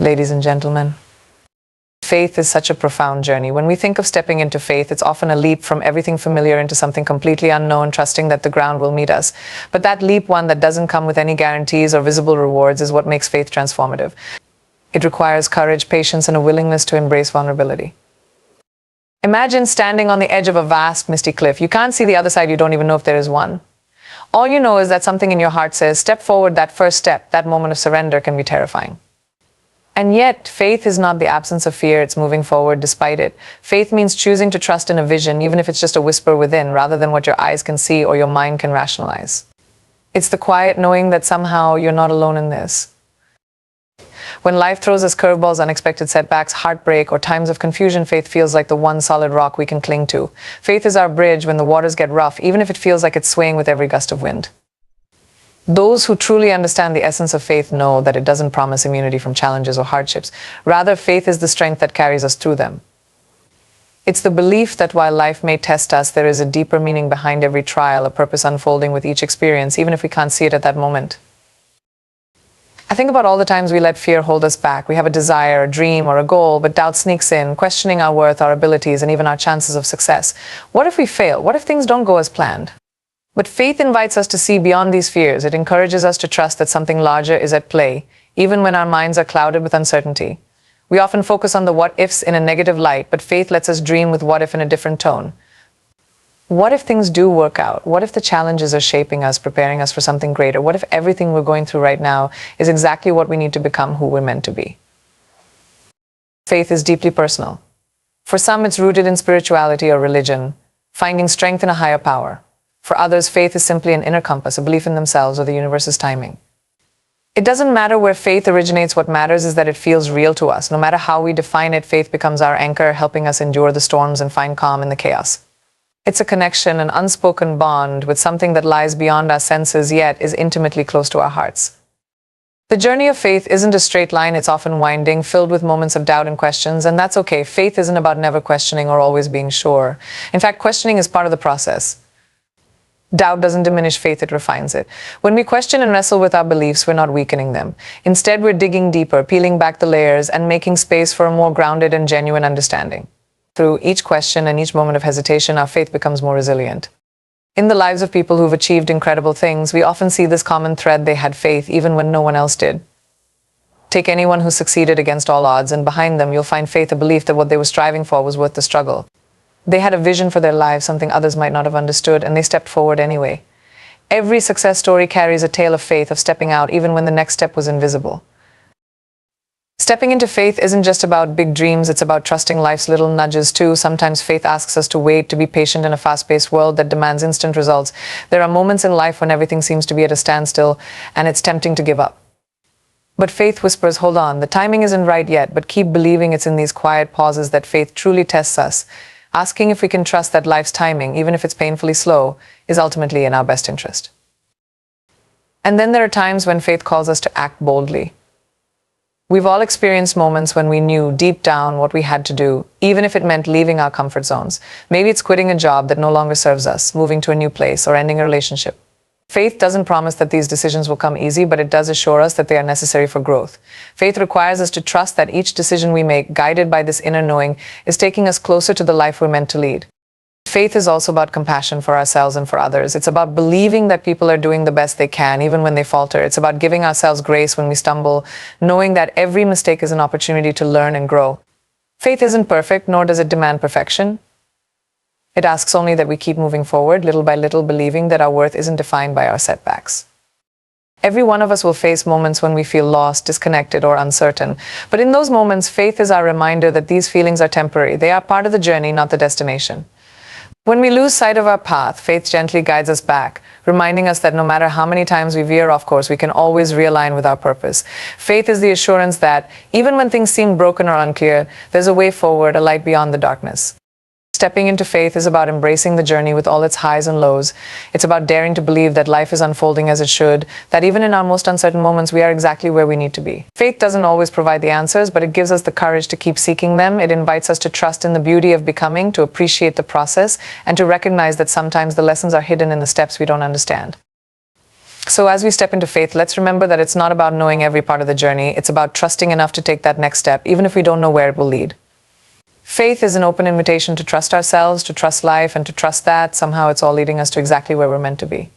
Ladies and gentlemen, faith is such a profound journey. When we think of stepping into faith, it's often a leap from everything familiar into something completely unknown, trusting that the ground will meet us. But that leap, one that doesn't come with any guarantees or visible rewards, is what makes faith transformative. It requires courage, patience, and a willingness to embrace vulnerability. Imagine standing on the edge of a vast, misty cliff. You can't see the other side, you don't even know if there is one. All you know is that something in your heart says, step forward. That first step, that moment of surrender, can be terrifying. And yet, faith is not the absence of fear, it's moving forward despite it. Faith means choosing to trust in a vision, even if it's just a whisper within, rather than what your eyes can see or your mind can rationalize. It's the quiet knowing that somehow you're not alone in this. When life throws us curveballs, unexpected setbacks, heartbreak, or times of confusion, faith feels like the one solid rock we can cling to. Faith is our bridge when the waters get rough, even if it feels like it's swaying with every gust of wind. Those who truly understand the essence of faith know that it doesn't promise immunity from challenges or hardships. Rather, faith is the strength that carries us through them. It's the belief that while life may test us, there is a deeper meaning behind every trial, a purpose unfolding with each experience, even if we can't see it at that moment. I think about all the times we let fear hold us back. We have a desire, a dream, or a goal, but doubt sneaks in, questioning our worth, our abilities, and even our chances of success. What if we fail? What if things don't go as planned? But faith invites us to see beyond these fears. It encourages us to trust that something larger is at play, even when our minds are clouded with uncertainty. We often focus on the what-ifs in a negative light, but faith lets us dream with what-if in a different tone. What if things do work out? What if the challenges are shaping us, preparing us for something greater? What if everything we're going through right now is exactly what we need to become who we're meant to be? Faith is deeply personal. For some, it's rooted in spirituality or religion, finding strength in a higher power. For others, faith is simply an inner compass, a belief in themselves or the universe's timing. It doesn't matter where faith originates. What matters is that it feels real to us. No matter how we define it, faith becomes our anchor, helping us endure the storms and find calm in the chaos. It's a connection, an unspoken bond with something that lies beyond our senses, yet is intimately close to our hearts. The journey of faith isn't a straight line. It's often winding, filled with moments of doubt and questions, and that's okay. Faith isn't about never questioning or always being sure. In fact, questioning is part of the process. Doubt doesn't diminish faith, it refines it. When we question and wrestle with our beliefs, we're not weakening them. Instead, we're digging deeper, peeling back the layers, and making space for a more grounded and genuine understanding. Through each question and each moment of hesitation, our faith becomes more resilient. In the lives of people who've achieved incredible things, we often see this common thread: they had faith even when no one else did. Take anyone who succeeded against all odds, and behind them you'll find faith, a belief that what they were striving for was worth the struggle. They had a vision for their lives, something others might not have understood, and they stepped forward anyway. Every success story carries a tale of faith, of stepping out even when the next step was invisible. Stepping into faith isn't just about big dreams, it's about trusting life's little nudges too. Sometimes faith asks us to wait, to be patient in a fast-paced world that demands instant results. There are moments in life when everything seems to be at a standstill, and it's tempting to give up. But faith whispers, hold on, the timing isn't right yet, but keep believing. It's in these quiet pauses that faith truly tests us, asking if we can trust that life's timing, even if it's painfully slow, is ultimately in our best interest. And then there are times when faith calls us to act boldly. We've all experienced moments when we knew deep down what we had to do, even if it meant leaving our comfort zones. Maybe it's quitting a job that no longer serves us, moving to a new place, or ending a relationship. Faith doesn't promise that these decisions will come easy, but it does assure us that they are necessary for growth. Faith requires us to trust that each decision we make, guided by this inner knowing, is taking us closer to the life we're meant to lead. Faith is also about compassion for ourselves and for others. It's about believing that people are doing the best they can, even when they falter. It's about giving ourselves grace when we stumble, knowing that every mistake is an opportunity to learn and grow. Faith isn't perfect, nor does it demand perfection. It asks only that we keep moving forward, little by little, believing that our worth isn't defined by our setbacks. Every one of us will face moments when we feel lost, disconnected, or uncertain. But in those moments, faith is our reminder that these feelings are temporary. They are part of the journey, not the destination. When we lose sight of our path, faith gently guides us back, reminding us that no matter how many times we veer off course, we can always realign with our purpose. Faith is the assurance that, even when things seem broken or unclear, there's a way forward, a light beyond the darkness. Stepping into faith is about embracing the journey with all its highs and lows. It's about daring to believe that life is unfolding as it should, that even in our most uncertain moments, we are exactly where we need to be. Faith doesn't always provide the answers, but it gives us the courage to keep seeking them. It invites us to trust in the beauty of becoming, to appreciate the process, and to recognize that sometimes the lessons are hidden in the steps we don't understand. So as we step into faith, let's remember that it's not about knowing every part of the journey. It's about trusting enough to take that next step, even if we don't know where it will lead. Faith is an open invitation to trust ourselves, to trust life, and to trust that somehow it's all leading us to exactly where we're meant to be.